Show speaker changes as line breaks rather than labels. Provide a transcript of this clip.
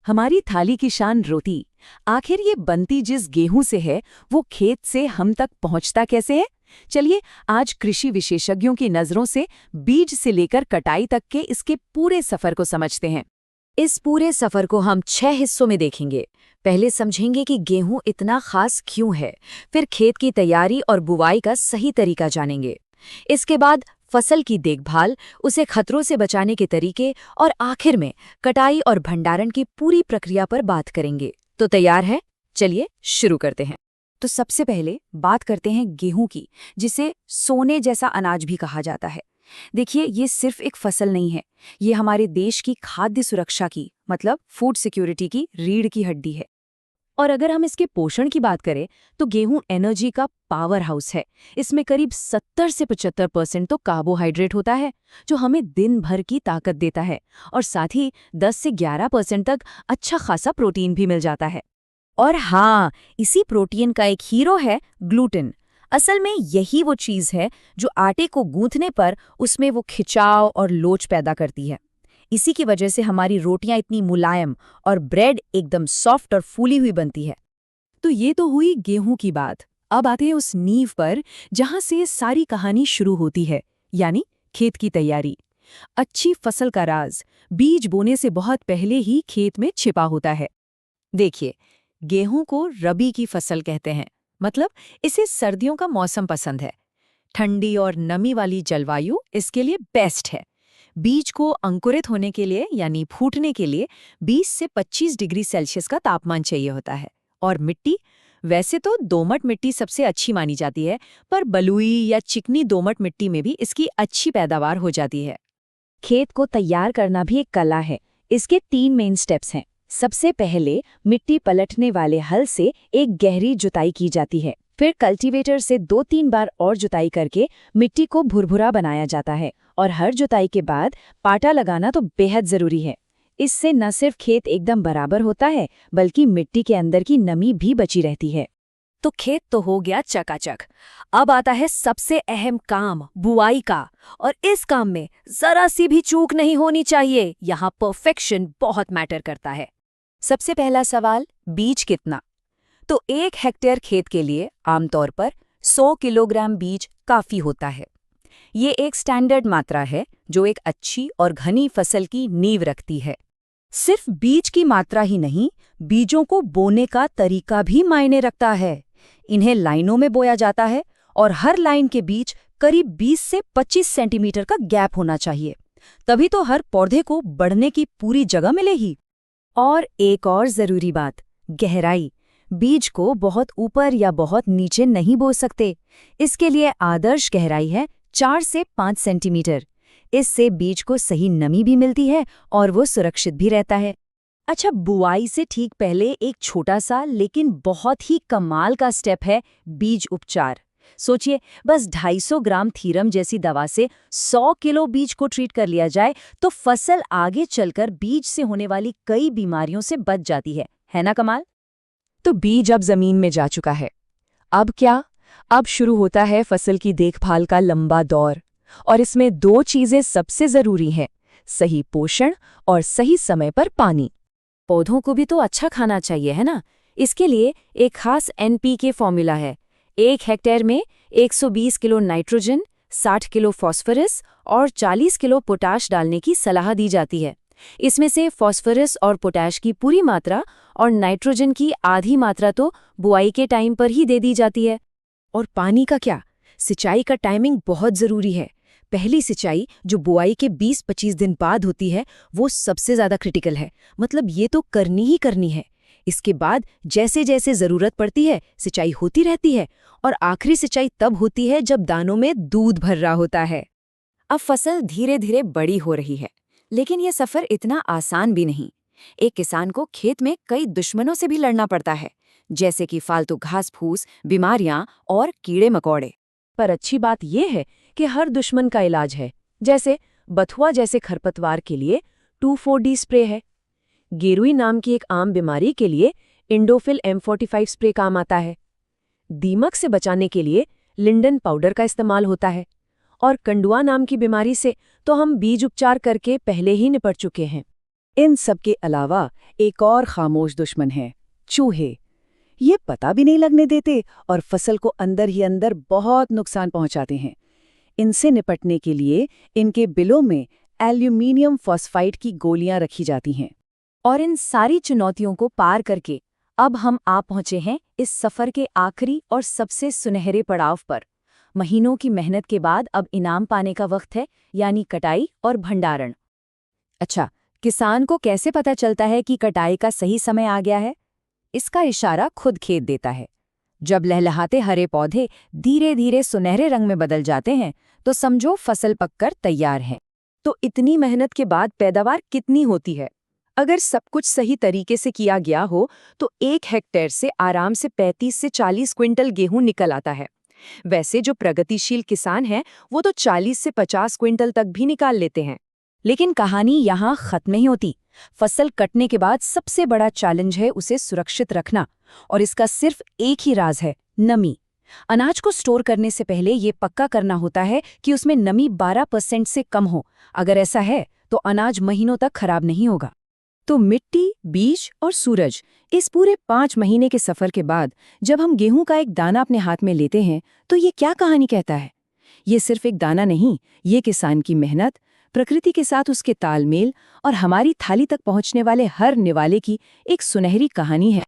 हमारी थाली की शान रोटी। आखिर ये बनती जिस गेहूं से है, वो खेत से हम तक पहुंचता कैसे है? चलिए आज कृषि विशेषज्ञों की नजरों से बीज से लेकर कटाई तक के इसके पूरे सफर को समझते हैं।
इस पूरे सफर को हम 6 हिस्सों में देखेंगे। पहले समझेंगे कि गेहूं इतना खास क्यों है, फिर खेत की तैयारी और बुवाई का सही तरीका जानेंगे। इसके बाद फसल की देखभाल, उसे खतरों से बचाने के तरीके और आखिर में कटाई और भंडारण की पूरी प्रक्रिया पर बात करेंगे। तो तैयार है? चलिए शुरू करते हैं। तो सबसे पहले बात करते हैं गेहूं की, जिसे सोने जैसा अनाज भी कहा जाता है। देखिए, ये सिर्फ एक फसल नहीं है, ये हमारे देश की खाद्य सुरक्षा की, मतलब फूड सिक्योरिटी की रीढ़ की हड्डी है। और अगर हम इसके पोषण की बात करें तो गेहूं एनर्जी का पावर हाउस है। इसमें करीब 70 से 75% तो कार्बोहाइड्रेट होता है, जो हमें दिन भर की ताकत देता है, और साथ ही 10 से 11% तक अच्छा खासा प्रोटीन भी मिल जाता है। और हाँ, इसी प्रोटीन का एक हीरो है ग्लूटेन। असल में यही वो चीज़ है जो आटे को गूंथने पर उसमें वो खिंचाव और लोच पैदा करती है। इसी की वजह से हमारी रोटियां इतनी मुलायम और ब्रेड एकदम सॉफ्ट और फूली हुई बनती है।
तो ये तो हुई गेहूं की बात। अब आते हैं उस नींव पर जहां से सारी कहानी शुरू होती है, यानी खेत की तैयारी। अच्छी फसल का राज बीज बोने से बहुत पहले ही खेत में छिपा होता है। देखिए, गेहूं को रबी की फसल कहते हैं, मतलब इसे सर्दियों का मौसम पसंद है। ठंडी और नमी वाली जलवायु इसके लिए बेस्ट है। बीज को अंकुरित होने के लिए यानी फूटने के लिए 20 से 25 डिग्री सेल्सियस का तापमान चाहिए होता है। और मिट्टी, वैसे तो दोमट मिट्टी सबसे अच्छी मानी जाती है, पर बलुई या चिकनी दोमट मिट्टी में भी इसकी अच्छी पैदावार हो जाती है।
खेत को तैयार करना भी एक कला है। इसके 3 मेन स्टेप्स हैं। सबसे पहले मिट्टी पलटने वाले हल से एक गहरी जुताई की जाती है। फिर कल्टीवेटर से 2-3 बार और जुताई करके मिट्टी को भुरभुरा बनाया जाता है। और हर जुताई के बाद पाटा लगाना तो बेहद जरूरी है। इससे न सिर्फ खेत एकदम बराबर होता है, बल्कि मिट्टी के अंदर की नमी भी बची रहती है।
तो खेत तो हो गया चकाचक। अब आता है सबसे अहम काम, बुआई का। और इस काम में जरा सी भी चूक नहीं होनी चाहिए। यहाँ परफेक्शन बहुत मैटर करता है। सबसे पहला सवाल, बीज कितना? तो 1 हेक्टेयर खेत के लिए आमतौर पर 100 किलोग्राम बीज काफी होता है। ये एक स्टैंडर्ड मात्रा है जो एक अच्छी और घनी फसल की नींव रखती है। सिर्फ बीज की मात्रा ही नहीं, बीजों को बोने का तरीका भी मायने रखता है। इन्हें लाइनों में बोया जाता है और हर लाइन के बीच करीब 20 से 25 सेंटीमीटर का गैप होना चाहिए। तभी तो हर पौधे को बढ़ने की पूरी जगह मिलेगी। और एक और जरूरी बात, गहराई। बीज को बहुत ऊपर या बहुत नीचे नहीं बो सकते। इसके लिए आदर्श गहराई है 4 से 5 सेंटीमीटर। इससे बीज को सही नमी भी मिलती है और वो सुरक्षित भी रहता है। अच्छा, बुआई से ठीक पहले एक छोटा सा लेकिन बहुत ही कमाल का स्टेप है बीज उपचार। सोचिए, बस 250 ग्राम थीरम जैसी दवा से 100 किलो बीज को ट्रीट कर लिया जाए तो फसल आगे चलकर बीज से होने वाली कई बीमारियों से बच जाती है ना कमाल? तो बीज अब जमीन में जा चुका है। अब क्या? अब शुरू होता है फसल की देखभाल का लंबा दौर। और इसमें 2 चीजें सबसे जरूरी हैं, सही पोषण और सही समय पर पानी। पौधों को भी तो अच्छा खाना चाहिए, है ना? इसके लिए एक खास NPK फॉर्मूला है। 1 हेक्टेयर में 120 किलो नाइट्रोजन, 60 किलो फास्फोरस और 40 किलो पोटाश डालने की सलाह दी जाती है। इसमें से फास्फोरस और पोटाश की पूरी मात्रा और नाइट्रोजन की आधी मात्रा तो बुआई के टाइम पर ही दे दी जाती है। और पानी का क्या? सिंचाई का टाइमिंग बहुत जरूरी है। पहली सिंचाई जो बुआई के 20-25 दिन बाद होती है, वो सबसे ज्यादा क्रिटिकल है। मतलब ये तो करनी ही करनी है। इसके बाद जैसे जैसे जरूरत पड़ती है सिंचाई होती रहती है, और आखिरी सिंचाई तब होती है जब दानों में दूध भर रहा होता है। अब फसल धीरे धीरे बड़ी हो रही है, लेकिन यह सफर इतना आसान भी नहीं। एक किसान को खेत में कई दुश्मनों से भी लड़ना पड़ता है, जैसे कि फालतू घास फूस, बीमारियां और कीड़े मकोड़े। पर अच्छी बात यह है कि हर दुश्मन का इलाज है। जैसे बथुआ जैसे खरपतवार के लिए 2,4-D स्प्रे है। गेरुई नाम की एक आम बीमारी के लिए इंडोफिल M45 स्प्रे काम आता है। दीमक से बचाने के लिए लिंडन पाउडर का इस्तेमाल होता है। और कंडुआ नाम की बीमारी से तो हम बीज उपचार करके पहले ही निपट चुके हैं।
इन सब के अलावा एक और खामोश दुश्मन है, चूहे। ये पता भी नहीं लगने देते और फसल को अंदर ही अंदर बहुत नुकसान पहुंचाते हैं। इनसे निपटने के लिए इनके बिलों में एल्यूमिनियम फॉस्फाइड की गोलियां रखी जाती हैं।
और इन सारी चुनौतियों को पार करके अब हम आ पहुंचे हैं इस सफर के आखिरी और सबसे सुनहरे पड़ाव पर। महीनों की मेहनत के बाद अब इनाम पाने का वक्त है, यानी कटाई और भंडारण। अच्छा, किसान को कैसे पता चलता है कि कटाई का सही समय आ गया है? इसका इशारा खुद खेत देता है। जब लहलहाते हरे पौधे धीरे धीरे सुनहरे रंग में बदल जाते हैं तो समझो फसल पककर तैयार है। तो इतनी मेहनत के बाद पैदावार कितनी होती है? अगर सब कुछ सही तरीके से किया गया हो तो 1 हेक्टेयर से आराम से 35 से 40 क्विंटल गेहूं निकल आता है। वैसे जो प्रगतिशील किसान हैं वो तो 40 से 50 क्विंटल तक भी निकाल लेते हैं। लेकिन कहानी यहाँ खत्म नहीं होती। फसल कटने के बाद सबसे बड़ा चैलेंज है उसे सुरक्षित रखना, और इसका सिर्फ एक ही राज है, नमी। अनाज को स्टोर करने से पहले ये पक्का करना होता है कि उसमें नमी 12% से कम हो। अगर ऐसा है तो अनाज महीनों तक खराब नहीं होगा। तो मिट्टी, बीज और सूरज, इस पूरे 5 महीने के सफर के बाद जब हम गेहूं का एक दाना अपने हाथ में लेते हैं तो ये क्या कहानी कहता है? ये सिर्फ एक दाना नहीं, ये किसान की मेहनत, प्रकृति के साथ उसके तालमेल और हमारी थाली तक पहुंचने वाले हर निवाले की एक सुनहरी कहानी है।